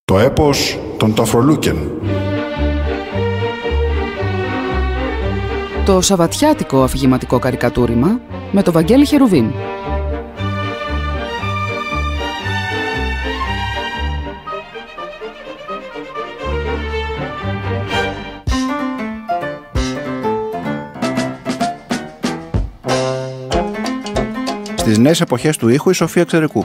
Το έπος των Ταφρολούκεν. Το σαββατιάτικο αφηγηματικό καρικατούριμα με το Βαγγέλη Χερουβίμ. Στις νέες εποχές του ήχου, η Σοφία Εξερικού.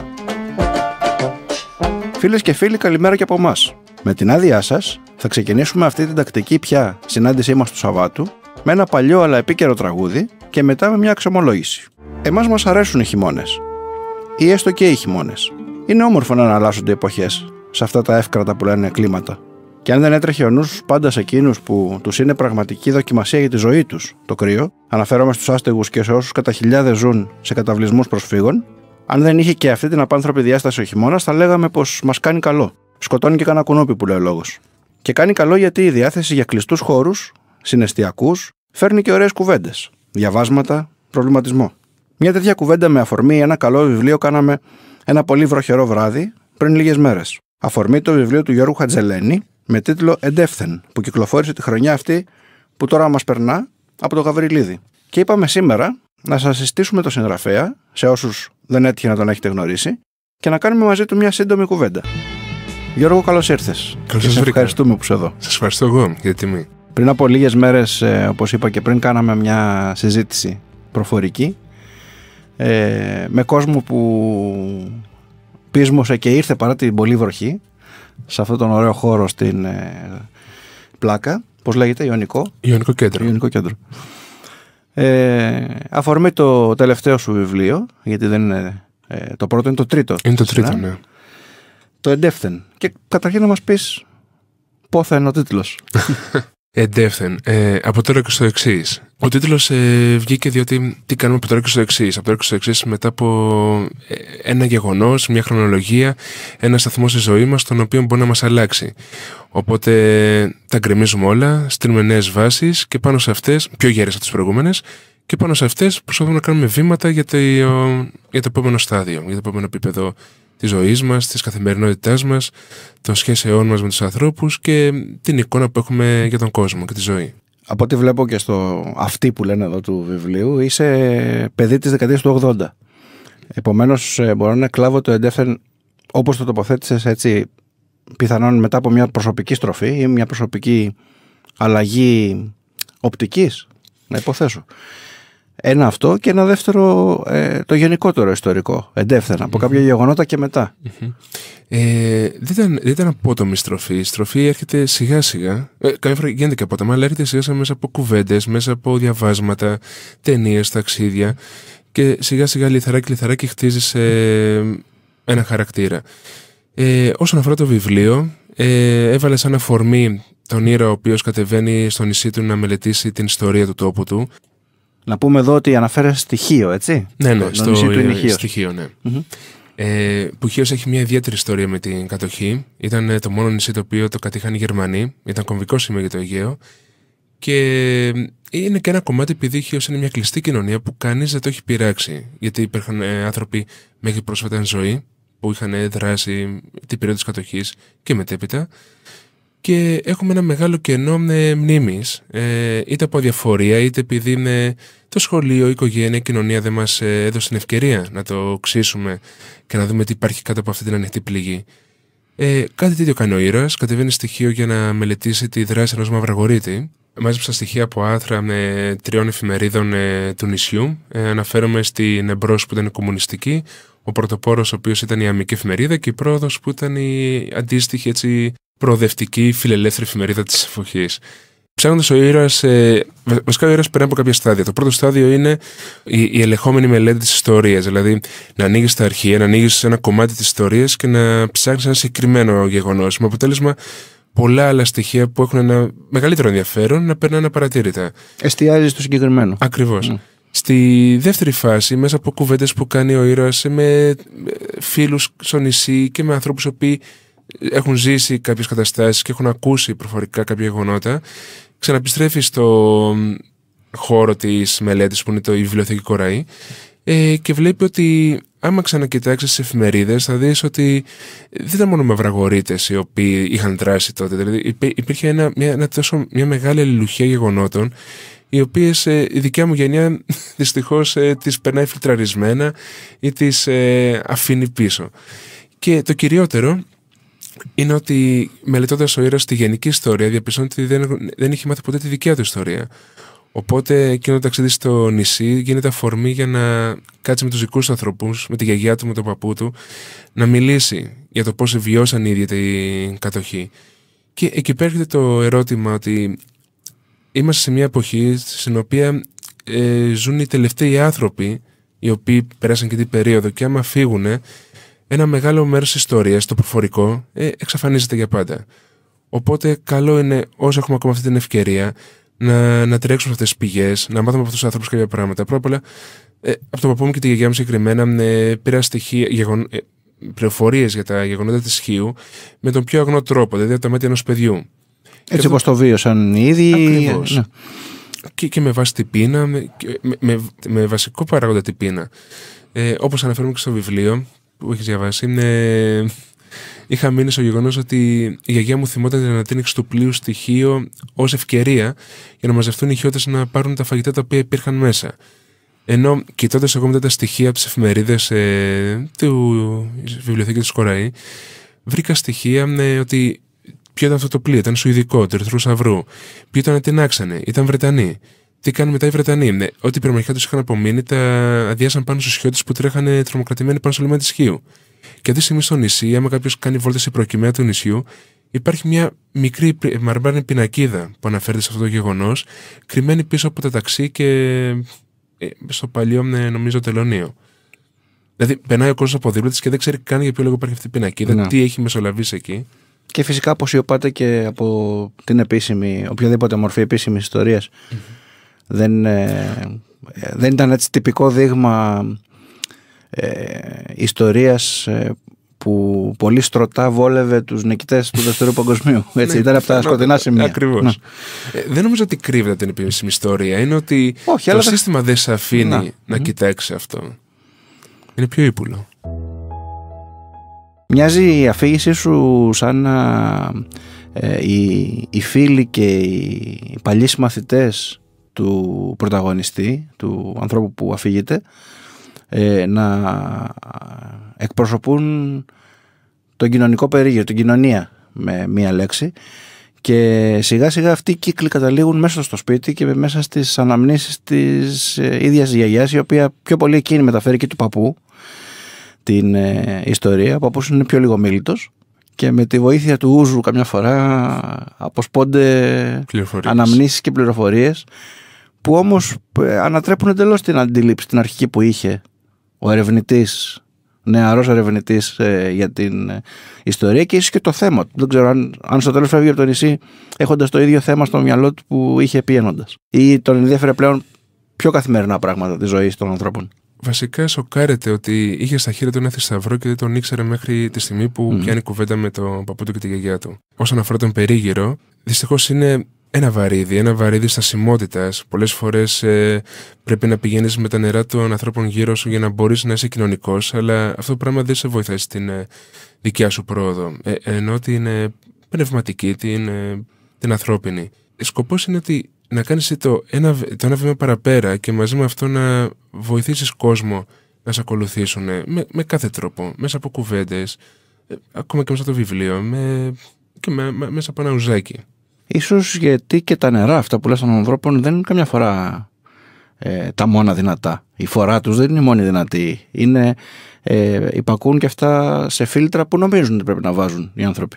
Φίλες και φίλοι, καλημέρα και από εμάς. Με την άδειά σας, θα ξεκινήσουμε αυτή την τακτική πια συνάντησή μας του Σαββάτου με ένα παλιό αλλά επίκαιρο τραγούδι και μετά με μια αξιωμολόγηση. Εμάς μας αρέσουν οι χειμώνες. Ή έστω και οι χειμώνες. Είναι όμορφο να αναλλάσσονται εποχές σε αυτά τα εύκρατα που λένε κλίματα. Και αν δεν έτρεχε ο νους πάντα σε εκείνους που τους είναι πραγματική δοκιμασία για τη ζωή τους, το κρύο, αναφέρομαι στους άστεγους και σε όσους κατά χιλιάδες ζουν σε καταβλισμούς προσφύγων, αν δεν είχε και αυτή την απάνθρωπη διάσταση ο χειμώνας, θα λέγαμε πως μας κάνει καλό. Σκοτώνει και κανένα κουνούπι που λέει ο λόγος. Και κάνει καλό γιατί η διάθεση για κλειστούς χώρους, συναισθιακούς, φέρνει και ωραίες κουβέντες, διαβάσματα, προβληματισμό. Μια τέτοια κουβέντα με αφορμή ένα καλό βιβλίο κάναμε ένα πολύ βροχερό βράδυ πριν λίγες μέρες. Αφορμή το βιβλίο του Γιώργου Χατζελένη με τίτλο «Εντεύθεν», που κυκλοφόρησε τη χρονιά αυτή που τώρα μας περνά από το Γαβριλίδη. Και είπαμε σήμερα να σας συστήσουμε το συγγραφέα, σε όσους δεν έτυχε να τον έχετε γνωρίσει, και να κάνουμε μαζί του μια σύντομη κουβέντα. Γιώργο, καλώς ήρθες. Καλώς σας βρήκα. Ευχαριστούμε που είσαι εδώ. Σας ευχαριστώ εγώ για τη τιμή. Πριν από λίγες μέρες, όπως είπα και πριν, κάναμε μια συζήτηση προφορική με κόσμο που πείσμωσε και ήρθε παρά την πολύ βροχή σε αυτόν τον ωραίο χώρο στην Πλάκα. Πώς λέγεται, Ιωνικό Κέντρο. Αφορμή το τελευταίο σου βιβλίο, γιατί δεν είναι το πρώτο, είναι το τρίτο. Είναι το τρίτο, ναι. Το «Εντεύθεν». Και καταρχήν να μας πεις πόθα είναι ο τίτλος. «Εντεύθεν». Από τώρα και στο εξής. Ο τίτλος βγήκε διότι τι κάνουμε από τώρα και στο εξής. Από τώρα και στο εξής μετά από ένα γεγονός, μια χρονολογία, ένα σταθμό στη ζωή μας, τον οποίο μπορεί να μας αλλάξει. Οπότε τα γκρεμίζουμε όλα, στείλουμε νέες βάσεις και πάνω σε αυτές, πιο γέρες από τις προηγούμενες, και πάνω σε αυτές προσπαθούμε να κάνουμε βήματα για το επόμενο στάδιο, για το επόμενο επίπεδο της ζωής μας, της καθημερινότητάς μας, των σχέσεών μας με τους ανθρώπους και την εικόνα που έχουμε για τον κόσμο και τη ζωή. Από ό,τι βλέπω και στο αυτή που λένε εδώ του βιβλίου, είσαι παιδί της δεκαετίας του 80. Επομένως, μπορώ να κλάβω το «Εντεύθεν» όπως το τοποθέτησες, έτσι, πιθανόν μετά από μια προσωπική στροφή ή μια προσωπική αλλαγή οπτικής, να υποθέσω. Ένα αυτό και ένα δεύτερο, το γενικότερο ιστορικό, «Εντεύθεν», από κάποια γεγονότα και μετά. Δεν ήταν απότομη στροφή. Η στροφή έρχεται σιγά σιγά. Καμιά φορά γίνεται και απότομα, αλλά έρχεται σιγά σιγά μέσα από κουβέντες, μέσα από διαβάσματα, ταινίες, ταξίδια. Και σιγά σιγά λιθαράκι χτίζεις ένα χαρακτήρα. Όσον αφορά το βιβλίο, έβαλε σαν αφορμή τον ήρωα ο οποίος κατεβαίνει στο νησί του να μελετήσει την ιστορία του τόπου του. Να πούμε εδώ ότι αναφέρεσαι στοιχείο, έτσι. Ναι, στο νησί του είναι στοιχείο, ναι. Που Χίος έχει μια ιδιαίτερη ιστορία με την κατοχή. Ήταν το μόνο νησί το οποίο το κατήχαν οι Γερμανοί. Ήταν κομβικό σημείο για το Αιγαίο. Και είναι και ένα κομμάτι επειδή η Χίος είναι μια κλειστή κοινωνία που κανείς δεν το έχει πειράξει. Γιατί υπήρχαν άνθρωποι μέχρι πρόσφατα εν ζωή που είχαν δράσει την περίοδο της κατοχής και μετέπειτα. Και έχουμε ένα μεγάλο κενό μνήμης, είτε από αδιαφορία, είτε επειδή το σχολείο, η οικογένεια, η κοινωνία δεν μας έδωσε την ευκαιρία να το ξύσουμε και να δούμε τι υπάρχει κάτω από αυτή την ανοιχτή πληγή. Κάτι τέτοιο κάνει ο ήρωας, κατεβαίνει στοιχείο για να μελετήσει τη δράση ενός μαυραγωρίτη. Μάζεψα στοιχεία από άρθρα με 3 εφημερίδων του νησιού. Αναφέρομαι στην Εμπρός που ήταν κομμουνιστική, ο Πρωτοπόρος ο οποίος ήταν η αμική εφημερίδα και η Πρόοδος που ήταν η αντίστοιχη έτσι προοδευτική φιλελεύθερη εφημερίδα της εποχής. Ψάχνοντας ο ήρωας, βασικά ο ήρωας περνάει από κάποια στάδια. Το πρώτο στάδιο είναι η ελεγχόμενη μελέτη της ιστορίας, δηλαδή να ανοίγεις τα αρχεία, να ανοίγεις ένα κομμάτι της ιστορίας και να ψάχνεις ένα συγκεκριμένο γεγονός. Με αποτέλεσμα πολλά άλλα στοιχεία που έχουν ένα μεγαλύτερο ενδιαφέρον να περνάνε απαρατήρητα. Εστιάζει στο συγκεκριμένο. Ακριβώς. Στη δεύτερη φάση, μέσα από κουβέντες που κάνει ο ήρωας με φίλους στο νησί και με ανθρώπους οποίοι έχουν ζήσει κάποιες καταστάσεις και έχουν ακούσει προφορικά κάποια γεγονότα, ξαναπιστρέφει στο χώρο της μελέτης που είναι η βιβλιοθήκη Κοραή και βλέπει ότι άμα ξανακοιτάξεις τις εφημερίδες θα δεις ότι δεν ήταν μόνο μαυραγορείτες οι οποίοι είχαν δράσει τότε. Δηλαδή υπήρχε μια μεγάλη αλληλουχία γεγονότων, οι οποίες η δικιά μου γενιά δυστυχώς τις περνάει φιλτραρισμένα ή τις αφήνει πίσω. Και το κυριότερο είναι ότι μελετώντας ο ήρωας τη γενική ιστορία διαπιστώνει ότι δεν είχε μάθει ποτέ τη δικιά του ιστορία. Οπότε εκείνο το ταξίδι στο νησί γίνεται αφορμή για να κάτσει με τους δικούς του ανθρώπους, με τη γιαγιά του, με τον παππού του, να μιλήσει για το πώς βιώσαν οι ίδιοι την κατοχή. Και εκεί πέρα το ερώτημα ότι είμαστε σε μια εποχή στην οποία ζουν οι τελευταίοι άνθρωποι οι οποίοι πέρασαν και την περίοδο, και άμα φύγουν, ένα μεγάλο μέρος της ιστορίας, το προφορικό, εξαφανίζεται για πάντα. Οπότε καλό είναι όσοι έχουμε ακόμα αυτή την ευκαιρία να τρέξουμε αυτές τις πηγές, να μάθουμε από αυτούς τους άνθρωπους κάποια πράγματα. Πρώτα απ' όλα, από τον παππού μου και τη γιαγιά μου συγκεκριμένα, πήρα πληροφορίες για τα γεγονότα της Χίου με τον πιο αγνό τρόπο, δηλαδή από τα μάτια ενός παιδιού. Έτσι όπως το βίωσαν οι ίδιοι. Ακριβώς. Ναι. Και με βάση την πείνα, με βασικό παράγοντα την πείνα. Όπως αναφέρουμε και στο βιβλίο που έχεις διαβάσει, είχα μείνει στο γεγονός ότι η γιαγιά μου θυμόταν την ανατείναξη του πλοίου στη Χίο ως ευκαιρία για να μαζευτούν οι χιώτες να πάρουν τα φαγητά τα οποία υπήρχαν μέσα. Ενώ κοιτώντας εγώ μετά τα στοιχεία από τις εφημερίδες του βιβλιοθήκη του Σκοραή, βρήκα στοιχεία ότι ποιο ήταν αυτό το πλοίο, ήταν σουηδικό, του Ερυθρού Σταυρού. Ποιοι το ανατινάξανε, ήταν Βρετανοί. Τι κάνουν μετά οι Βρετανοί. Ό,τι πυρομαχικά τους είχαν απομείνει τα αδειάσαν πάνω στους χιώτες που τρέχανε τρομοκρατημένοι πάνω στο λιμάνι της Χίου. Και αυτή τη στιγμή στο νησί, άμα κάποιος κάνει βόλτα σε προκυμαία του νησιού, υπάρχει μια μικρή μαρμάρινη πινακίδα που αναφέρεται σε αυτό το γεγονός, κρυμμένη πίσω από τα ταξί και στο παλιό, νομίζω, τελωνείο. Δηλαδή, περνάει ο κόσμος από δίπλα της και δεν ξέρει καν για ποιο λόγο υπάρχει αυτή η πινακίδα, τι έχει μεσολαβήσει εκεί. Και φυσικά αποσιωπάται και από την επίσημη, οποιαδήποτε μορφή επίσημης ιστορίας. Δεν ήταν έτσι τυπικό δείγμα ιστορίας που πολύ στρωτά βόλευε τους νικητές του Δεύτερου Παγκοσμίου. Έτσι, ήταν από τα σκοτεινά σημεία. Ακριβώς. Δεν νομίζω ότι κρύβεται την επίσημη ιστορία. Είναι ότι το σύστημα δεν σε αφήνει να κοιτάξει αυτό. Είναι πιο ύπουλο. Μοιάζει η αφήγησή σου σαν να οι φίλοι και οι παλιοί συμμαθητές του πρωταγωνιστή, του ανθρώπου που αφήγεται, να εκπροσωπούν τον κοινωνικό περίγυρο, την κοινωνία με μία λέξη, και σιγά σιγά αυτοί οι κύκλοι καταλήγουν μέσα στο σπίτι και μέσα στις αναμνήσεις της ίδιας γιαγιάς, η οποία πιο πολύ εκείνη μεταφέρει και του παππού την ιστορία. Ο παππούς είναι πιο λίγο μίλητος και με τη βοήθεια του ούζου καμιά φορά αποσπώνται αναμνήσεις και πληροφορίες που όμως ανατρέπουν εντελώς την αντίληψη την αρχική που είχε ο ερευνητής, νεαρός ερευνητής για την ιστορία, και ίσως και το θέμα του. Δεν ξέρω αν στο τέλος φεύγει από το νησί έχοντας το ίδιο θέμα στο μυαλό του που είχε πηγαίνοντας, ή τον ενδιαφέρε πλέον πιο καθημερινά πράγματα της ζωής των ανθρώπων. Βασικά σοκάρεται ότι είχε στα χέρια του ένα θησαυρό και δεν τον ήξερε μέχρι τη στιγμή που πιάνει κουβέντα με τον παππού του και τη γιαγιά του. Όσον αφορά τον περίγυρο, δυστυχώς είναι ένα βαρύδι στασιμότητας. Πολλές φορές πρέπει να πηγαίνεις με τα νερά των ανθρώπων γύρω σου για να μπορείς να είσαι κοινωνικός, αλλά αυτό το πράγμα δεν σε βοηθάει στην δικιά σου πρόοδο. Ενώ την πνευματική, την ανθρώπινη. Σκοπός είναι ότι να κάνεις το ένα βήμα παραπέρα και μαζί με αυτό να βοηθήσεις κόσμο να σε ακολουθήσουν με κάθε τρόπο, μέσα από κουβέντες, ακόμα και μέσα από το βιβλίο, μέσα από ένα ουζάκι. Ίσως γιατί και τα νερά αυτά που λες των ανθρώπων δεν είναι καμιά φορά τα μόνα δυνατά. Η φορά τους δεν είναι η μόνη δυνατή. Υπακούν και αυτά σε φίλτρα που νομίζουν ότι πρέπει να βάζουν οι άνθρωποι.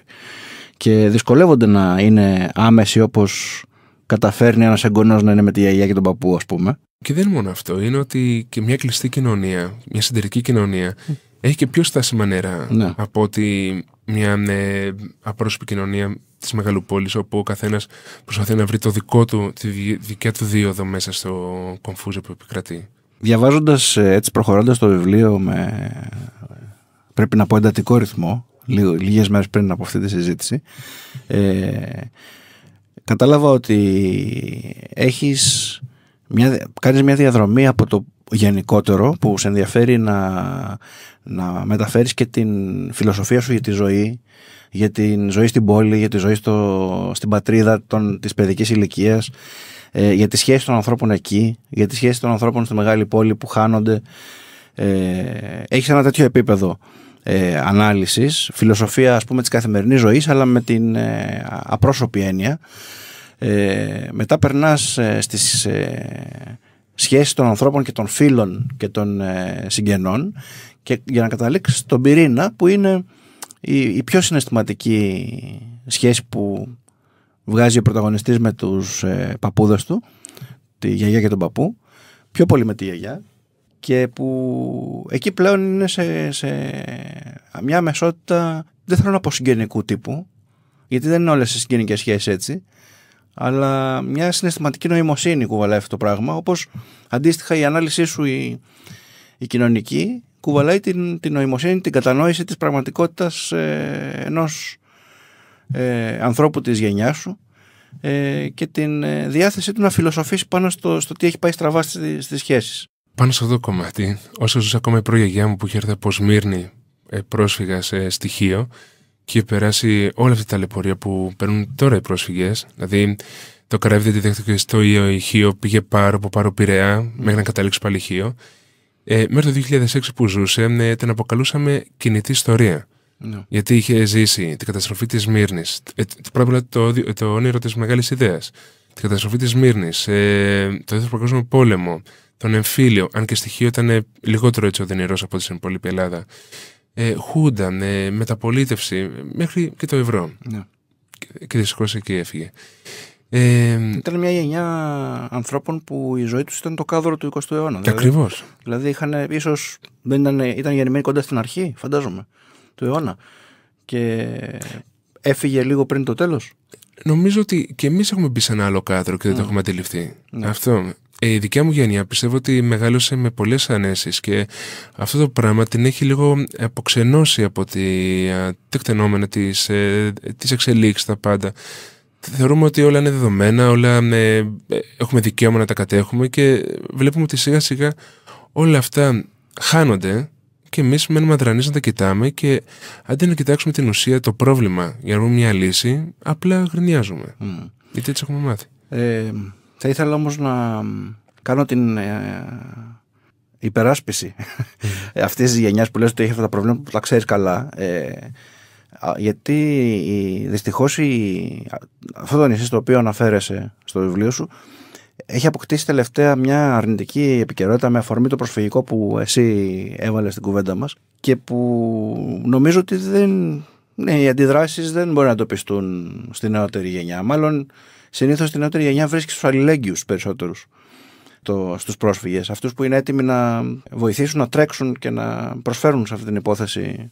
Και δυσκολεύονται να είναι άμεση όπως καταφέρνει ένας εγγονός να είναι με τη γιαγιά και τον παππού, ας πούμε. Και δεν είναι μόνο αυτό. Είναι ότι και μια κλειστή κοινωνία, μια συντηρητική κοινωνία, έχει και πιο στάσιμα νερά από ότι μια απρόσωπη κοινωνία της μεγαλοπόλης, όπου ο καθένας προσπαθεί να βρει τη δικιά του δίωδο μέσα στο κομφούζο που επικρατεί. Διαβάζοντας, έτσι προχωρώντας το βιβλίο με, πρέπει να πω, εντατικό ρυθμό, λίγες μέρες πριν από αυτή τη συζήτηση, κατάλαβα ότι κάνεις μια διαδρομή από το γενικότερο που σε ενδιαφέρει να μεταφέρεις και την φιλοσοφία σου για τη ζωή, για την ζωή στην πόλη, για τη ζωή στην πατρίδα της παιδικής ηλικίας, για τη σχέση των ανθρώπων εκεί, για τη σχέση των ανθρώπων στη μεγάλη πόλη που χάνονται. Έχεις ένα τέτοιο επίπεδο ανάλυσης, φιλοσοφία ας πούμε της καθημερινής ζωής, αλλά με την απρόσωπη έννοια. Μετά περνάς στις σχέσεις των ανθρώπων και των φίλων και των συγγενών, και για να καταλήξεις στον πυρήνα που είναι η πιο συναισθηματική σχέση που βγάζει ο πρωταγωνιστής με τους παππούδες του, τη γιαγιά και τον παππού, πιο πολύ με τη γιαγιά, και που εκεί πλέον είναι σε μια αμεσότητα, δεν θέλω να πω συγγενικού τύπου, γιατί δεν είναι όλες οι συγγενικές σχέσεις έτσι, αλλά μια συναισθηματική νοημοσύνη κουβαλάει αυτό το πράγμα, όπως αντίστοιχα η ανάλυση σου η κοινωνική κουβαλάει την νοημοσύνη, την κατανόηση της πραγματικότητας ενός ανθρώπου της γενιάς σου, και την διάθεσή του να φιλοσοφήσει πάνω στο τι έχει πάει στραβά στις σχέσεις. Πάνω σε αυτό το κομμάτι, όσο ζούσα ακόμα η προγιαγιά μου που είχε έρθει από Σμύρνη πρόσφυγα σε στοιχείο και είχε περάσει όλη αυτή τη ταλαιπωρία που παίρνουν τώρα οι πρόσφυγες, δηλαδή το καράβι δεν τη δέχτηκε στο Ιχείο, πήγε από Πάρο Πειραιά μέχρι να καταλήξει πάλι Ιχείο. Μέχρι το 2006 που ζούσε την αποκαλούσαμε κινητή ιστορία. No. Γιατί είχε ζήσει την καταστροφή της Σμύρνης, πρώτα το όνειρο της μεγάλης ιδέας, την καταστροφή της Σμύρνης, το δεύτερο παγκόσμιο πόλεμο, τον εμφύλιο, αν και στοιχείο ήταν λιγότερο έτσι οδυνηρός από ό,τι στην υπόλοιπη Ελλάδα, Χούντα, μεταπολίτευση, μέχρι και το ευρώ. No. Και δυστυχώς εκεί έφυγε. Ήταν μια γενιά ανθρώπων που η ζωή τους ήταν το κάδρο του 20ου αιώνα. Ακριβώς. Δηλαδή ίσως ήταν γεννημένοι κοντά στην αρχή, φαντάζομαι, του αιώνα, και έφυγε λίγο πριν το τέλος. Νομίζω ότι και εμείς έχουμε μπει σε ένα άλλο κάδρο και δεν το έχουμε αντιληφθεί. Αυτό. Η δικιά μου γενιά πιστεύω ότι μεγάλωσε με πολλές ανέσεις και αυτό το πράγμα την έχει λίγο αποξενώσει από τα τεκτενόμενα της εξελίξης, τα πάντα. Θεωρούμε ότι όλα είναι δεδομένα, όλα έχουμε δικαίωμα να τα κατέχουμε, και βλέπουμε ότι σιγά σιγά όλα αυτά χάνονται και εμείς μένουμε αδρανείς να τα κοιτάμε, και αντί να κοιτάξουμε την ουσία, το πρόβλημα για να βρούμε μια λύση, απλά γρινιάζουμε. Γιατί έτσι έχουμε μάθει. Θα ήθελα όμως να κάνω την υπεράσπιση αυτής της γενιάς που λες ότι έχει αυτά τα προβλήματα που τα ξέρεις καλά, γιατί δυστυχώς αυτό το νησί στο οποίο αναφέρεσαι στο βιβλίο σου έχει αποκτήσει τελευταία μια αρνητική επικαιρότητα με αφορμή το προσφυγικό που εσύ έβαλες στην κουβέντα μας, και που νομίζω ότι οι αντιδράσεις δεν μπορεί να το πιστούν στη νεότερη γενιά. Μάλλον συνήθως στη νεότερη γενιά βρίσκεις τους αλληλέγγυους περισσότερους στους πρόσφυγες, αυτούς που είναι έτοιμοι να βοηθήσουν, να τρέξουν και να προσφέρουν σε αυτή την υπόθεση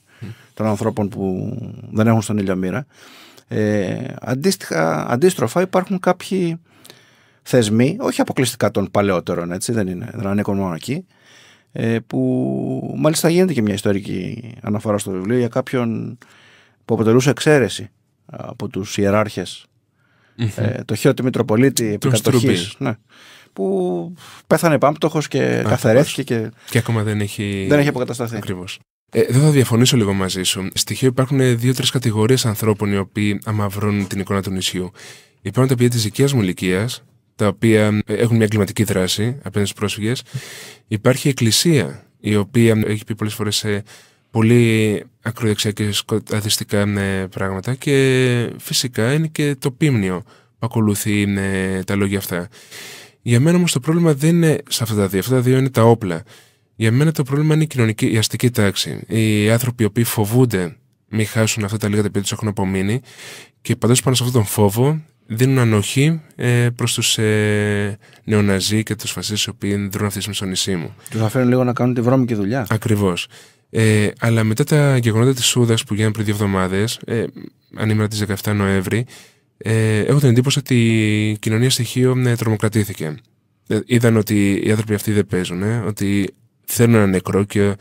των ανθρώπων που δεν έχουν στον ήλιο μοίρα. Αντίστροφα υπάρχουν κάποιοι θεσμοί, όχι αποκλειστικά των παλαιότερων, έτσι, δεν ανήκουν μόνο εκεί, που μάλιστα γίνεται και μια ιστορική αναφορά στο βιβλίο για κάποιον που αποτελούσε εξαίρεση από τους ιεράρχες, το Χιώτη Μητροπολίτη επικατοχής, που πέθανε πάμπτωχος και καθαρέθηκε και ακόμα δεν έχει αποκατασταθεί. Ακριβώς. Εδώ θα διαφωνήσω λίγο μαζί σου. Στοιχείο υπάρχουν 2-3 κατηγορίες ανθρώπων οι οποίοι αμαυρώνουν την εικόνα του νησιού. Υπάρχουν τα παιδιά της δικιάς μου ηλικίας, τα οποία έχουν μια εγκληματική δράση απέναντι στους πρόσφυγες. Υπάρχει η Εκκλησία, η οποία έχει πει πολλές φορές σε πολύ ακροδεξιά και σκοταδιστικά πράγματα, και φυσικά είναι και το πίμνιο που ακολουθεί τα λόγια αυτά. Για μένα όμως το πρόβλημα δεν είναι σε αυτά τα δύο. Αυτά τα δύο είναι τα όπλα. Για μένα το πρόβλημα είναι η αστική τάξη. Οι άνθρωποι οι οποίοι φοβούνται μην χάσουν αυτά τα λίγα τα οποία τους έχουν απομείνει, και παντός πάνω σε αυτόν τον φόβο δίνουν ανοχή προς τους νεοναζί και τους φασίστες οι οποίοι δρούν αυτή τη στιγμή στο νησί μου. Τους αφήνουν λίγο να κάνουν τη βρώμικη δουλειά. Ακριβώς. Αλλά μετά τα γεγονότα της Σούδας που γίνανε πριν 2 εβδομάδες, ανήμερα της 17 Νοέμβρη, έχω την εντύπωση ότι η κοινωνία στοιχείο τρομοκρατήθηκε. Είδαν ότι οι άνθρωποι αυτοί δεν παίζουν, ότι θέλουν ένα νεκρό, και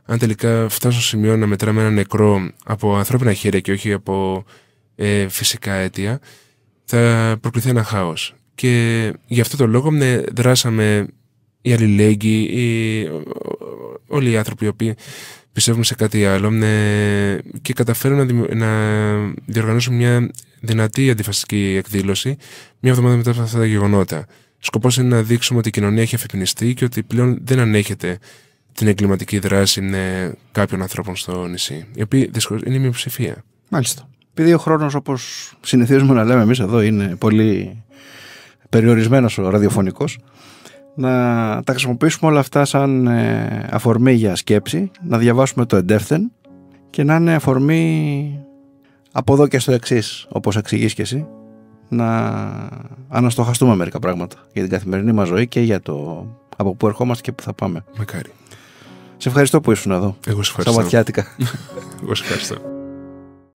αν τελικά φτάσουν στο σημείο να μετράμε ένα νεκρό από ανθρώπινα χέρια και όχι από φυσικά αίτια, θα προκληθεί ένα χάος. Και γι' αυτό το λόγο δράσαμε οι αλληλέγγυοι, όλοι οι άνθρωποι οι οποίοι πιστεύουν σε κάτι άλλο και καταφέρουν να διοργανώσουν μια δυνατή αντιφασιστική εκδήλωση μια εβδομάδα μετά από αυτά τα γεγονότα. Σκοπός είναι να δείξουμε ότι η κοινωνία έχει αφυπνιστεί και ότι πλέον δεν ανέχεται την εγκληματική δράση κάποιων ανθρώπων στο νησί, οι οποίοι δυστυχώς είναι η μειοψηφία. Μάλιστα. Επειδή ο χρόνος, όπως συνηθίζουμε να λέμε εμείς εδώ, είναι πολύ περιορισμένος ο ραδιοφωνικός, να τα χρησιμοποιήσουμε όλα αυτά σαν αφορμή για σκέψη, να διαβάσουμε το εντεύθεν και να είναι αφορμή από εδώ και στο εξής, όπως εξηγείς και εσύ, να αναστοχαστούμε μερικά πράγματα για την καθημερινή μας ζωή και για το από πού ερχόμαστε και πού θα πάμε. Μακάρι. Σε ευχαριστώ που ήσουν εδώ. Εγώ σε ευχαριστώ. Σαββατιάτικα. Εγώ σε ευχαριστώ.